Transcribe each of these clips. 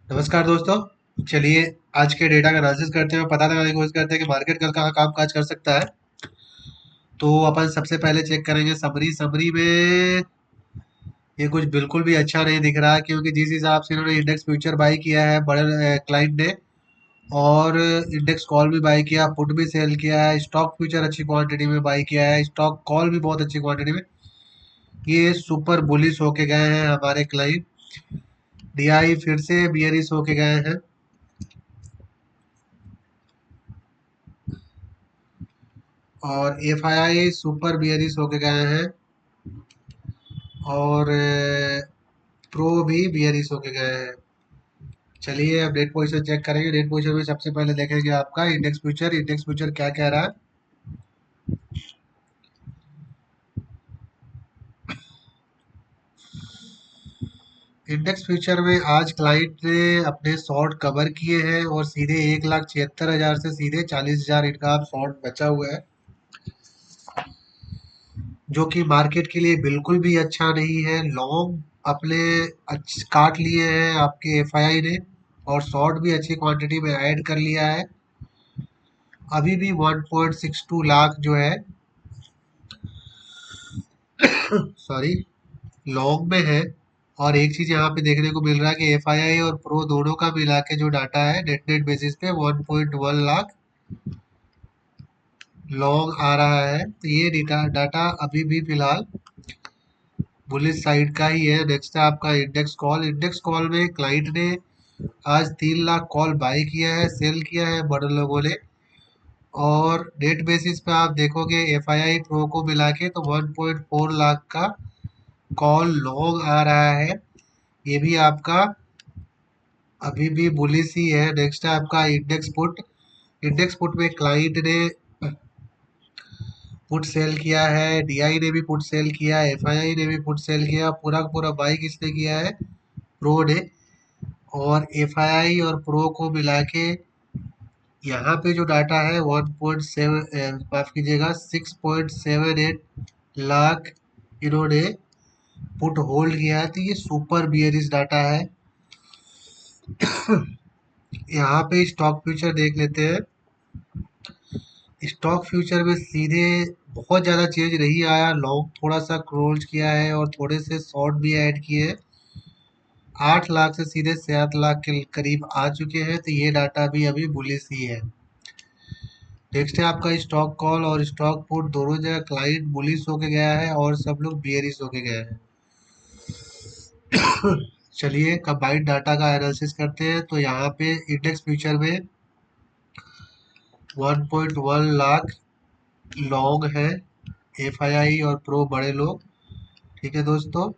नमस्कार दोस्तों। चलिए आज के डेटा का एनालिसिस करते हैं और पता लगाने की कोशिश करते हैं कि मार्केट कल कहाँ काम काज कर सकता है। तो अपन सबसे पहले चेक करेंगे समरी समरी में ये कुछ बिल्कुल भी अच्छा नहीं दिख रहा है, क्योंकि जिस हिसाब से इन्होंने इंडेक्स फ्यूचर बाई किया है बड़े क्लाइंट ने, और इंडेक्स कॉल भी बाई किया, पुट भी सेल किया है, स्टॉक फ्यूचर अच्छी क्वांटिटी में बाई किया है, स्टॉक कॉल भी बहुत अच्छी क्वांटिटी में, ये सुपर बुलिश होके गए हैं हमारे क्लाइंट। डीआई फिर से बियरिश होके गए हैं, और एफआईआई सुपर बियरिश होके गए हैं, और प्रो भी बियरिश होके गए हैं। चलिए अब डेट पोजीशन चेक करेंगे। डेट पोजीशन में सबसे पहले देखेंगे आपका इंडेक्स फ्यूचर क्या कह रहा है। इंडेक्स फ्यूचर में आज क्लाइंट ने अपने शॉर्ट कवर किए हैं और सीधे 1,76,000 से सीधे 40,000 इनका शॉर्ट बचा हुआ है, जो कि मार्केट के लिए बिल्कुल भी अच्छा नहीं है। लॉन्ग अपने काट लिए हैं आपके एफआईआई ने, और शॉर्ट भी अच्छी क्वांटिटी में ऐड कर लिया है। अभी भी 1.62 लाख जो है सॉरी लॉन्ग में है। और एक चीज यहाँ पे देखने को मिल रहा है कि एफआईआई और प्रो दोनों का मिला के जो डाटा है नेट नेट बेसिस पे 1.1 लाख लॉन्ग आ रहा है। तो ये डाटा अभी भी फिलहाल बुलिश साइड का ही है। नेक्स्ट है आपका इंडेक्स कॉल में क्लाइंट ने आज 3 लाख कॉल बाई किया है, सेल किया है बड़े लोगों ने। और नेट बेसिस पे आप देखोगे एफआईआई प्रो को मिला के तो 1.4 लाख का कॉल लॉन्ग आ रहा है। ये भी आपका अभी भी बुलिश ही है। नेक्स्ट है आपका इंडेक्स पुट में क्लाइंट ने पुट सेल किया है, डीआई ने भी पुट सेल किया, एफआईआई ने भी पुट सेल किया। पूरा का पूरा बाई किसने किया है? प्रो ने। और एफआईआई और प्रो को मिला के यहाँ पे जो डाटा है 1.7 माफ कीजिएगा 6.78 लाख इन्होंने पुट होल्ड किया है। तो ये सुपर बियरिश डाटा है। यहाँ पे स्टॉक फ्यूचर देख लेते हैं। स्टॉक फ्यूचर में सीधे बहुत ज़्यादा चेंज नहीं आया। लॉन्ग थोड़ा सा क्लोज किया है और थोड़े से शॉर्ट भी ऐड किए हैं। 8 लाख से सीधे 7 लाख के करीब आ चुके हैं। तो ये डाटा भी अभी बुलिश ही है। नेक्स्ट है आपका स्टॉक कॉल और स्टॉक पुट, दोनों जगह क्लाइंट बुलिश होके गया है और सब लोग बियरिश होके गए हैं। चलिए कंबाइंड डाटा का एनालिसिस करते हैं। तो यहाँ पे इंडेक्स फ्यूचर में 1.1 लाख लॉन्ग है, एफआईआई और प्रो बड़े लोग। ठीक है दोस्तों।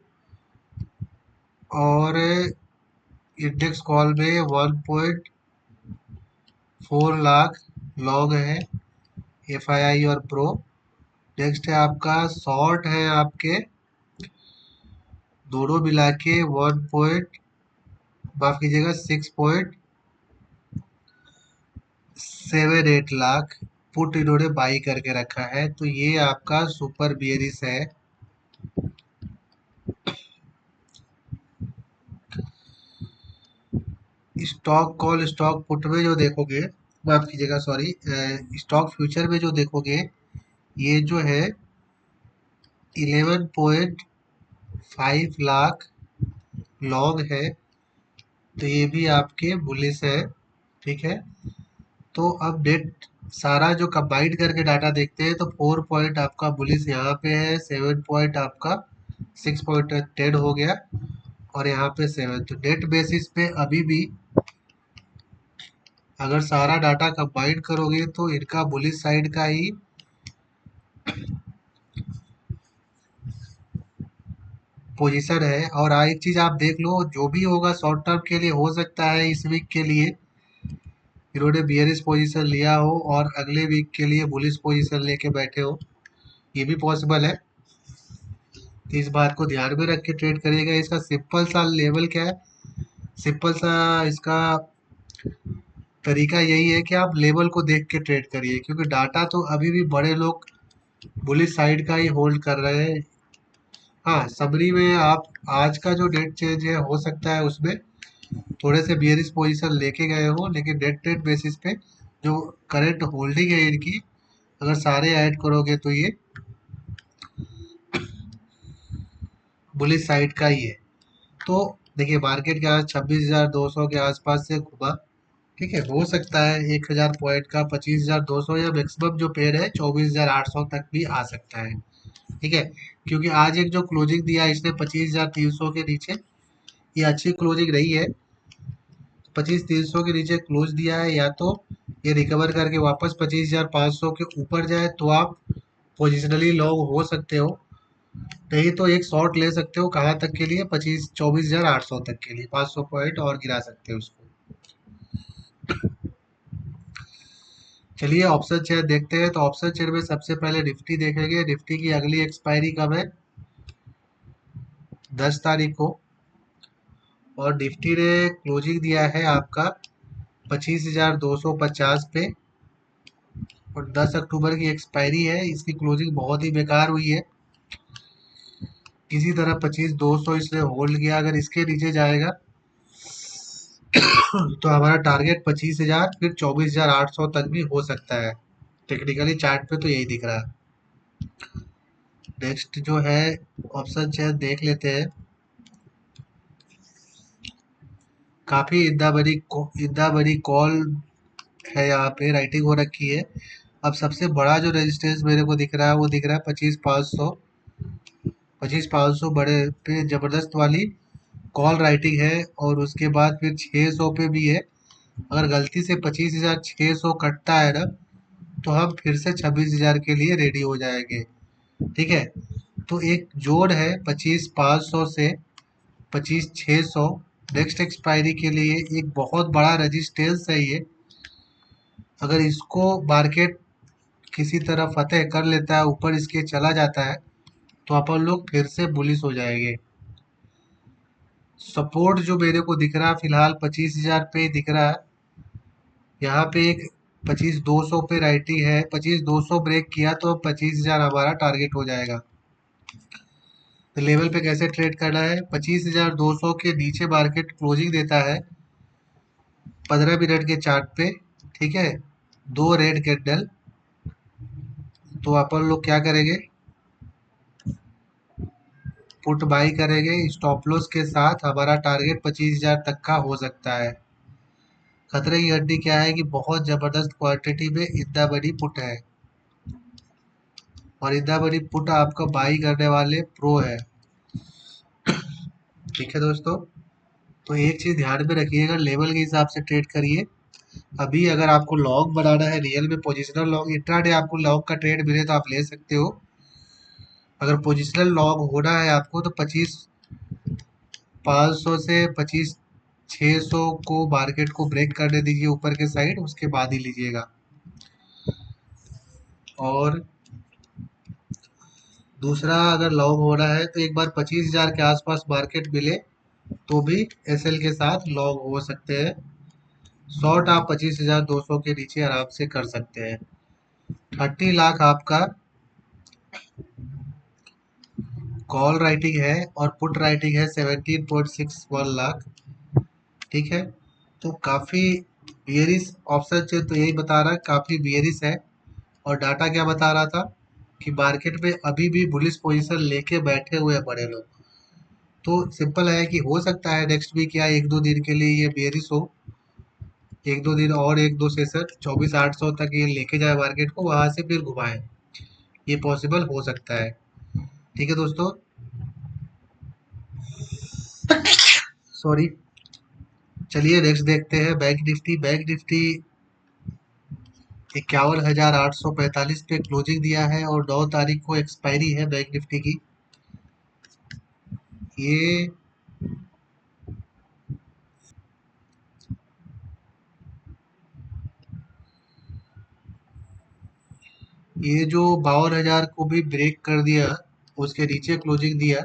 और इंडेक्स कॉल में 1.4 लाख लॉन्ग है, एफआईआई और प्रो। नेक्स्ट है आपका शॉर्ट है आपके दोनों मिला के 1 पॉइंट माफ कीजिएगा 6.78 लाख पुट इन्होंने बाई करके रखा है। तो ये आपका सुपर बियरिश है। स्टॉक कॉल स्टॉक पुट में जो देखोगे, माफ कीजिएगा सॉरी, स्टॉक फ्यूचर में जो देखोगे, ये जो है 11.5 लाख लॉन्ग है। तो ये भी आपके बुलिश है। ठीक है। तो अब डेट सारा जो कंबाइंड करके डाटा देखते हैं तो 4 पॉइंट आपका बुलिश यहाँ पे है, 7 पॉइंट आपका 6.10 हो गया, और यहाँ पे 7। तो डेट बेसिस पे अभी भी अगर सारा डाटा कंबाइंड करोगे तो इनका बुलिश साइड का ही पोजीशन है। और एक चीज आप देख लो, जो भी होगा शॉर्ट टर्म के लिए हो सकता है इस वीक के लिए इन्होंने बियरिश पोजीशन लिया हो और अगले वीक के लिए बुलिश पोजीशन लेके बैठे हो, ये भी पॉसिबल है। तो इस बात को ध्यान में रख के ट्रेड करिएगा। इसका सिंपल सा लेवल क्या है, सिंपल सा इसका तरीका यही है कि आप लेवल को देख के ट्रेड करिए, क्योंकि डाटा तो अभी भी बड़े लोग बुलिश साइड का ही होल्ड कर रहे हैं। हाँ, समरी में आप आज का जो डेट चेंज है हो सकता है उसमें थोड़े से बियरिश पोजीशन लेके गए हो, लेकिन डेट ट्रेड बेसिस पे जो करंट होल्डिंग है इनकी, अगर सारे ऐड करोगे तो ये बुलिश साइड का ही है। तो देखिए मार्केट के आज 26,200 के आसपास से घुमा, ठीक है, हो सकता है 1,000 पॉइंट का 25,200 या मैक्सिमम जो पेड़ है 24,800 तक भी आ सकता है। ठीक है, क्योंकि आज एक जो क्लोजिंग दिया इसने 25,300 के नीचे, ये अच्छी क्लोजिंग रही है। 25,300 के नीचे क्लोज दिया है, या तो ये रिकवर करके वापस 25,500 के ऊपर जाए तो आप पोजिशनली लॉन्ग हो सकते हो, नहीं तो एक शॉर्ट ले सकते हो। कहाँ तक के लिए? 24,800 तक के लिए 500 पॉइंट और गिरा सकते हो उसको। चलिए ऑप्शन चेयर देखते हैं। तो ऑप्शन चेयर में सबसे पहले निफ्टी देखेंगे। निफ्टी की अगली एक्सपायरी कब है? 10 तारीख को। और निफ्टी ने क्लोजिंग दिया है आपका 25,250 पे, और 10 अक्टूबर की एक्सपायरी है। इसकी क्लोजिंग बहुत ही बेकार हुई है। किसी तरह 25,200 इसने होल्ड किया। अगर इसके नीचे जाएगा तो हमारा टारगेट 25,000 फिर 24,800 तक भी हो सकता है। टेक्निकली चार्ट पे तो यही दिख रहा है। नेक्स्ट जो है ऑप्शन चेयर देख लेते हैं। काफी इतना बड़ी कॉल है, यहाँ पे राइटिंग हो रखी है। अब सबसे बड़ा जो रेजिस्टेंस मेरे को दिख रहा है वो दिख रहा है 25,500। 25,500 बड़े पे जबरदस्त वाली कॉल राइटिंग है, और उसके बाद फिर 600 पे भी है। अगर गलती से 25,600 कटता है ना, तो हम फिर से 26,000 के लिए रेडी हो जाएंगे। ठीक है, तो एक जोड़ है 25,500 से 25,600। नेक्स्ट एक्सपायरी के लिए एक बहुत बड़ा रेजिस्टेंस है ये। अगर इसको मार्केट किसी तरह फतेह कर लेता है, ऊपर इसके चला जाता है, तो अपन लोग फिर से बुलिश हो जाएंगे। सपोर्ट जो मेरे को दिख रहा है फिलहाल 25,000 पे दिख रहा है। यहाँ पे एक 25,200 पे राइटिंग है। 25,200 ब्रेक किया तो 25,000 हमारा टारगेट हो जाएगा। तो लेवल पे कैसे ट्रेड करना है? 25,200 के नीचे मार्केट क्लोजिंग देता है 15 मिनट के चार्ट पे, ठीक है, दो रेड कैंडल। तो अपन लोग क्या करेंगे? पुट बाई करेंगे स्टॉप लॉस के साथ। हमारा टारगेट 25,000 तक का हो सकता है। खतरे की घंटी क्या है कि बहुत जबरदस्त क्वांटिटी में इतना बड़ी पुट है, और इतना बड़ी पुट आपका बाई करने वाले प्रो है। ठीक है दोस्तों, तो एक चीज ध्यान में रखिएगा, लेवल के हिसाब से ट्रेड करिए। अभी अगर आपको लॉन्ग बनाना है, रियल में पोजिशनल लॉन्ग, इंट्राडे आपको लॉन्ग का ट्रेड मिले तो आप ले सकते हो। अगर पोजिशनल लॉन्ग होना है आपको तो 25,500 से 25,600 को मार्केट को ब्रेक करने दीजिए ऊपर के साइड, उसके बाद ही लीजिएगा। और दूसरा, अगर लॉन्ग होना है तो एक बार 25,000 के आसपास मार्केट मिले तो भी एसएल के साथ लॉन्ग हो सकते हैं। शॉर्ट आप 25,200 के नीचे आराम से कर सकते हैं। 30 लाख आपका कॉल राइटिंग है, और पुट राइटिंग है 17.61 लाख। ठीक है, तो काफी बियरिश ऑप्शन है, तो यही बता रहा है काफी बियरिश है। और डाटा क्या बता रहा था कि मार्केट में अभी भी बुलिश पोजीशन लेके बैठे हुए हैं बड़े लोग। तो सिंपल है कि हो सकता है नेक्स्ट वीक या एक दो दिन के लिए ये बियरिश हो, एक दो दिन और एक दो सेशन 24,800 तक ये लेके जाए मार्केट को, वहां से फिर घुमाए। ये पॉसिबल हो सकता है। ठीक है दोस्तों, सॉरी। चलिए नेक्स्ट देखते हैं बैंक निफ्टी। बैंक निफ्टी 51,845 पे क्लोजिंग दिया है, और 9 तारीख को एक्सपायरी है बैंक निफ्टी की। ये ये जो 52,000 को भी ब्रेक कर दिया, उसके नीचे क्लोजिंग दिया,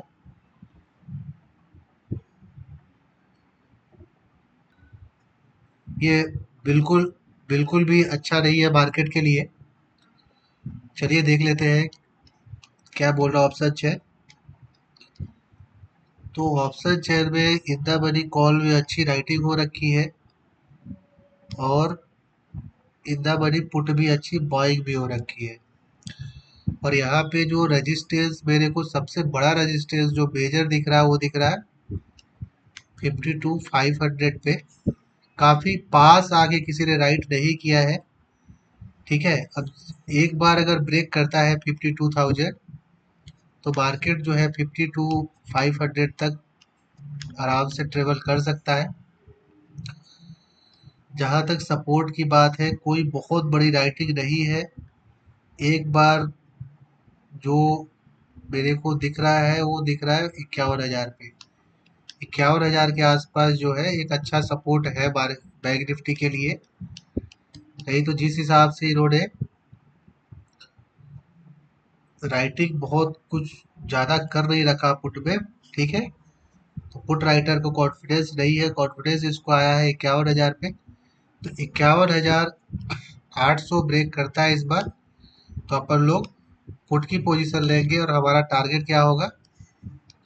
ये बिल्कुल बिल्कुल भी अच्छा नहीं है मार्केट के लिए। चलिए देख लेते हैं क्या बोल रहा ऑप्शन है। तो ऑप्शन चेयर में इन द मनी कॉल में अच्छी राइटिंग हो रखी है और इन द मनी पुट भी अच्छी बाइंग भी हो रखी है। और यहाँ पे जो रेजिस्टेंस मेरे को सबसे बड़ा रेजिस्टेंस जो मेजर दिख रहा है वो दिख रहा है 52,500 पे। काफी पास आके किसी ने राइट नहीं किया है। ठीक है, अब एक बार अगर ब्रेक करता है 52,000 तो मार्केट जो है 52,500 तक आराम से ट्रेवल कर सकता है। जहां तक सपोर्ट की बात है, कोई बहुत बड़ी राइटिंग नहीं है। एक बार जो मेरे को दिख रहा है वो दिख रहा है 51,000 पे। 51,000 के आसपास जो है एक अच्छा सपोर्ट है बैंक निफ्टी के लिए। नहीं तो जिस हिसाब से इन्होंने राइटिंग बहुत कुछ ज्यादा कर नहीं रखा पुट में, ठीक है, तो पुट राइटर को कॉन्फिडेंस नहीं है। कॉन्फिडेंस इसको आया है 51,000 पे। तो 51,800 ब्रेक करता है इस बार तो अपन लोग पुट की पोजीशन लेंगे और हमारा टारगेट क्या होगा?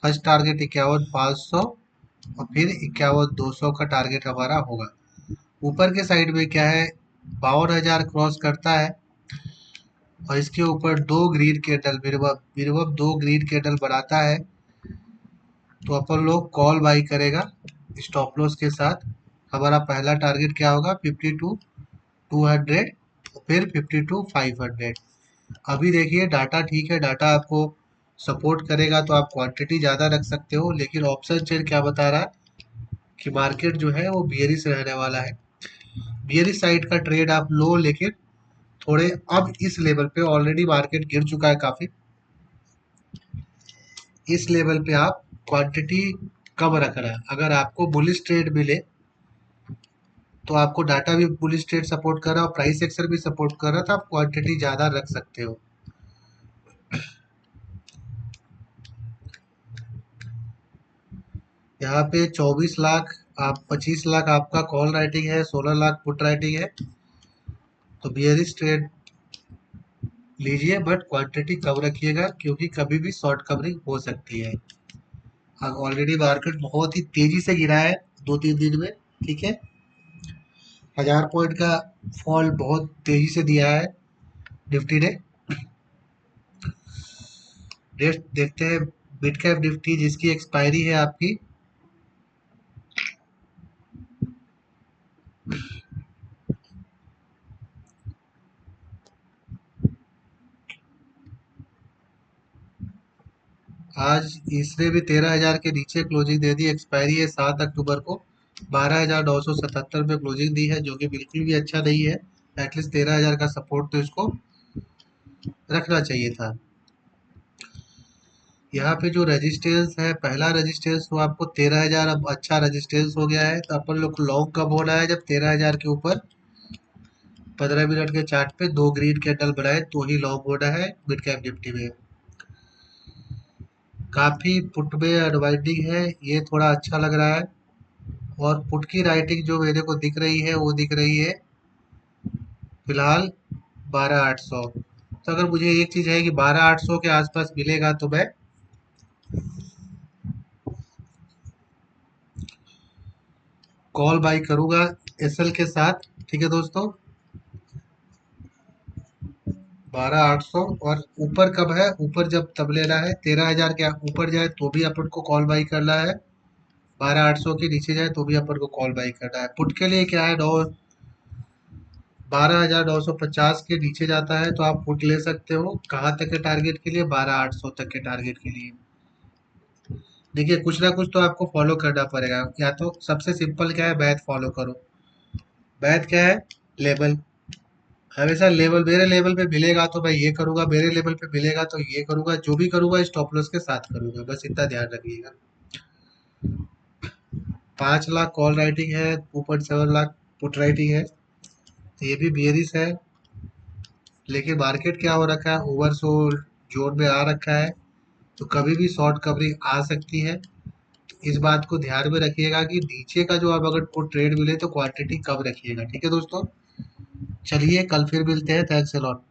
फर्स्ट टारगेट 51,500 और फिर 51,200 का टारगेट हमारा होगा। ऊपर के साइड में क्या है, 52,000 क्रॉस करता है और इसके ऊपर दो ग्रीन कैंडल मिनिमम दो ग्रीन कैंडल बनाता है तो अपन लोग कॉल बाई करेगा स्टॉप लॉस के साथ। हमारा पहला टारगेट क्या होगा? 52,200 फिर 52,500। अभी देखिए डाटा ठीक है, डाटा आपको सपोर्ट करेगा तो आप क्वांटिटी ज़्यादा रख सकते हो, लेकिन ऑप्शन चेन क्या बता रहा है कि मार्केट जो है वो बियरिश रहने वाला है। बियरिश साइड का ट्रेड आप लो, लेकिन थोड़े अब इस लेवल पे ऑलरेडी मार्केट गिर चुका है काफ़ी। इस लेवल पे आप क्वांटिटी कम रखना है। अगर आपको बुलिश ट्रेड मिले तो आपको डाटा भी बुलिश ट्रेड सपोर्ट कर रहा है और प्राइस एक्शन भी सपोर्ट कर रहा है, तो आप क्वांटिटी ज़्यादा रख सकते हो। यहाँ पे 24 लाख, आप 25 लाख आपका कॉल राइटिंग है, 16 लाख पुट राइटिंग है। तो बियरिश ट्रेड लीजिए बट क्वांटिटी कम रखिएगा क्योंकि कभी भी शॉर्ट कवरिंग हो सकती है। अब ऑलरेडी मार्केट बहुत ही तेजी से गिरा है 2-3 दिन में, ठीक है, 1,000 पॉइंट का फॉल बहुत तेजी से दिया है निफ्टी ने। नेक्स्ट देखते हैं मिड कैप निफ्टी जिसकी एक्सपायरी है आपकी आज। इसने भी 13,000 के नीचे क्लोजिंग दे दी। एक्सपायरी है 7 अक्टूबर को। 12,977 पे क्लोजिंग दी है जो कि बिल्कुल भी अच्छा नहीं है। एटलीस्ट 13,000 का सपोर्ट तो इसको रखना चाहिए था। यहाँ पे जो रेजिस्टेंस है, पहला रेजिस्टेंस तो आपको 13,000 अब अच्छा रेजिस्टेंस हो गया है। तो अपन लोग को लॉन्ग कब होना है? जब 13,000 के ऊपर 15 मिनट के चार्ट पे दो ग्रीन कैंडल बनाए तो ही लॉन्ग होना है मिड कैप निफ्टी में। काफी पुट में अनवाइंडिंग है, ये थोड़ा अच्छा लग रहा है। और पुट की राइटिंग जो मेरे को दिख रही है वो दिख रही है फिलहाल 12,800। तो अगर मुझे एक चीज है कि 12,800 के आसपास मिलेगा तो मैं कॉल बाई करूंगा एसएल के साथ। ठीक है दोस्तों, 12,800। और ऊपर कब है? ऊपर जब तब लेना है 13,000 के ऊपर जाए तो भी अपन को कॉल बाई करना है। 12,800 के नीचे जाए तो भी अपन को कॉल बाई करना है। पुट के लिए क्या है, 12,950 के नीचे जाता है तो आप पुट ले सकते हो। कहाँ तक के टारगेट के लिए? 12,800 तक के टारगेट के लिए। देखिए कुछ ना कुछ तो आपको फॉलो करना पड़ेगा। या तो सबसे सिंपल क्या है, मैथ फॉलो करो। मैथ क्या है? लेवल। हमेशा लेवल, मेरे लेवल पे मिलेगा तो मैं ये करूंगा, मेरे लेवल पे मिलेगा तो ये करूंगा, जो भी करूंगा स्टॉप लॉस के साथ करूंगा, बस इतना ध्यान रखिएगा। 5 लाख कॉल राइटिंग है, 2.7 लाख पुट राइटिंग है, तो ये भी बियरिश है। लेकिन मार्केट क्या हो रखा है, ओवरसोल्ड जोन में आ रखा है तो कभी भी शॉर्ट कवरिंग आ सकती है। इस बात को ध्यान में रखिएगा कि नीचे का जो आप अगर पुट ट्रेड मिले तो क्वांटिटी कम रखिएगा। ठीक है दोस्तों, चलिए कल फिर मिलते हैं। Thanks a lot.